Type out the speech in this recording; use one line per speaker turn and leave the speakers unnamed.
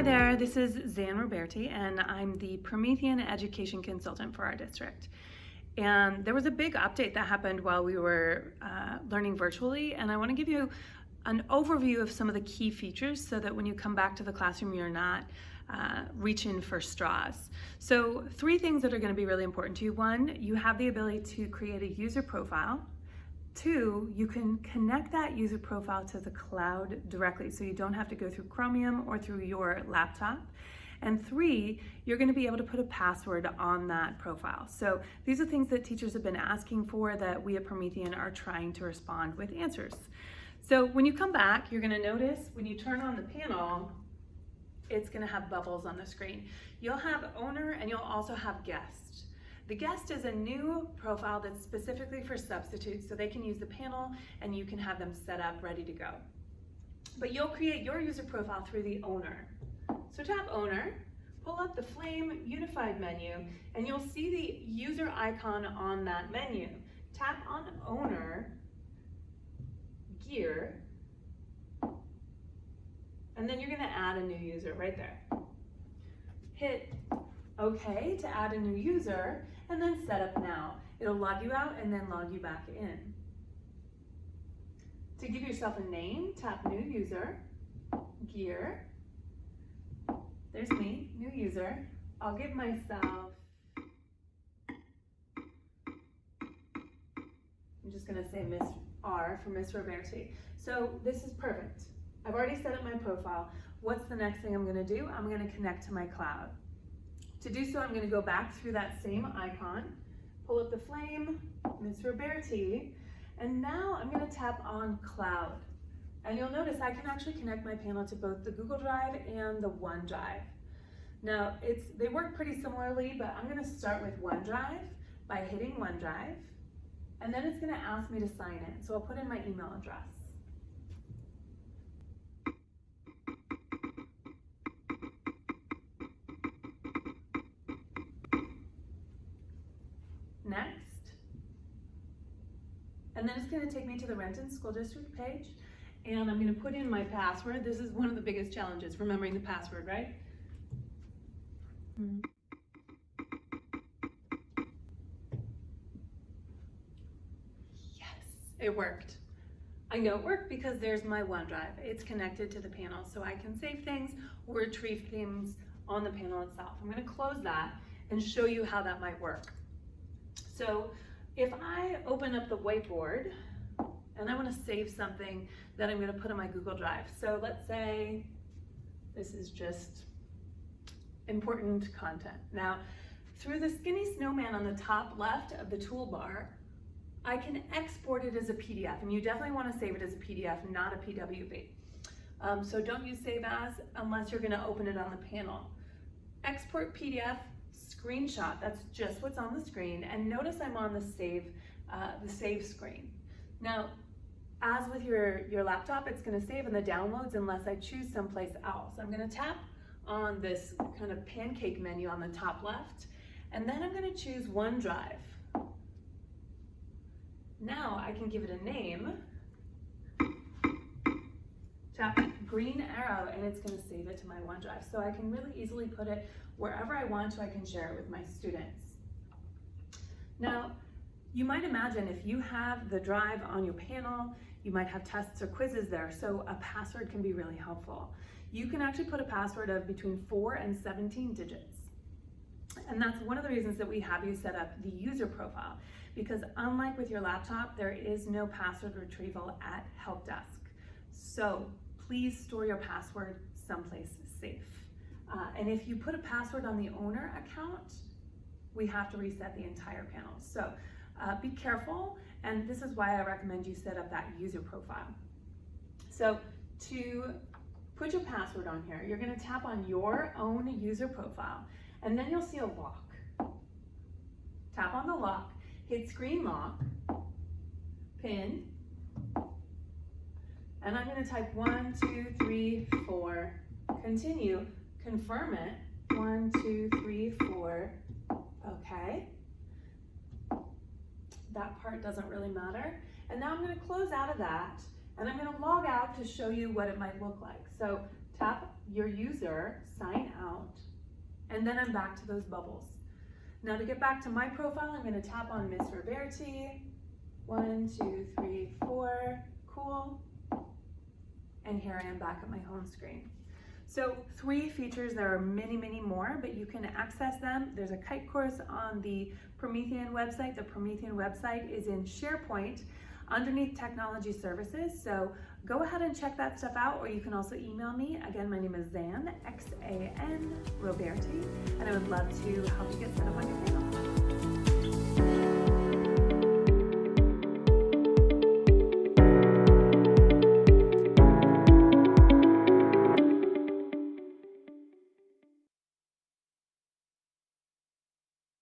Hi there, this is Zan Roberti, and I'm the Promethean Education Consultant for our district. And there was a big update that happened while we were learning virtually, and I want to give you an overview of some of the key features so that when you come back to the classroom, you're not reaching for straws. So 3 things that are going to be really important to you. 1, you have the ability to create a user profile. 2, you can connect that user profile to the cloud directly, so you don't have to go through Chromium or through your laptop. And 3, you're going to be able to put a password on that profile. So these are things that teachers have been asking for that we at Promethean are trying to respond with answers. So when you come back, you're going to notice when you turn on the panel, it's going to have bubbles on the screen. You'll have owner and you'll also have guest. The guest is a new profile that's specifically for substitutes, so they can use the panel and you can have them set up ready to go. But you'll create your user profile through the owner. So tap owner, pull up the Flame Unified menu, and you'll see the user icon on that menu. Tap on owner, gear, and then you're going to add a new user right there. Hit OK to add a new user, and then set up now. It'll log you out and then log you back in. To give yourself a name, tap new user, gear. There's me, new user. I'll give myself, I'm just gonna say Miss R for Miss Roberti. So this is perfect. I've already set up my profile. What's the next thing I'm gonna do? I'm gonna connect to my cloud. To do so, I'm going to go back through that same icon, pull up the Flame, Miss Roberti, and now I'm going to tap on Cloud. And you'll notice I can actually connect my panel to both the Google Drive and the OneDrive. Now, they work pretty similarly, but I'm going to start with OneDrive by hitting OneDrive, and then it's going to ask me to sign in. So I'll put in my email address. Next, and then it's going to take me to the Renton School District page, and I'm going to put in my password. This is one of the biggest challenges, remembering the password, right? Yes, it worked. I know it worked because there's my OneDrive. It's connected to the panel, so I can save things or retrieve things on the panel itself. I'm going to close that and show you how that might work. So if I open up the whiteboard and I want to save something that I'm going to put on my Google Drive. So let's say this is just important content. Now, through the skinny snowman on the top left of the toolbar, I can export it as a PDF, and you definitely want to save it as a PDF, not a PWB. So don't use Save As unless you're going to open it on the panel. Export PDF, screenshot, that's just what's on the screen, and notice I'm on the save screen. Now, as with your laptop, it's going to save in the downloads unless I choose someplace else. I'm going to tap on this kind of pancake menu on the top left, and then I'm going to choose OneDrive. Now I can give it a name, tap green arrow, and it's going to save it to my OneDrive. So I can really easily put it wherever I want so I can share it with my students. Now, you might imagine if you have the drive on your panel, you might have tests or quizzes there, so a password can be really helpful. You can actually put a password of between 4 and 17 digits. And that's one of the reasons that we have you set up the user profile, because unlike with your laptop, there is no password retrieval at Help Desk. So please store your password someplace safe. And if you put a password on the owner account, we have to reset the entire panel. So be careful, and this is why I recommend you set up that user profile. So to put your password on here, you're going to tap on your own user profile, and then you'll see a lock. Tap on the lock, hit screen lock, pin, and I'm going to type 1, 2, 3, 4, continue, confirm it, 1, 2, 3, 4, okay. That part doesn't really matter. And now I'm going to close out of that, and I'm going to log out to show you what it might look like. So tap your user sign out, and then I'm back to those bubbles. Now to get back to my profile, I'm going to tap on Miss Roberti. 1, 2, 3, 4, cool. And here I am back at my home screen. So 3 features, there are many, many more, but you can access them. There's a kite course on the Promethean website. The Promethean website is in SharePoint underneath Technology Services. So go ahead and check that stuff out, or you can also email me. Again, my name is Zan, X-A-N, Roberti, and I would love to help you get set up on your panel.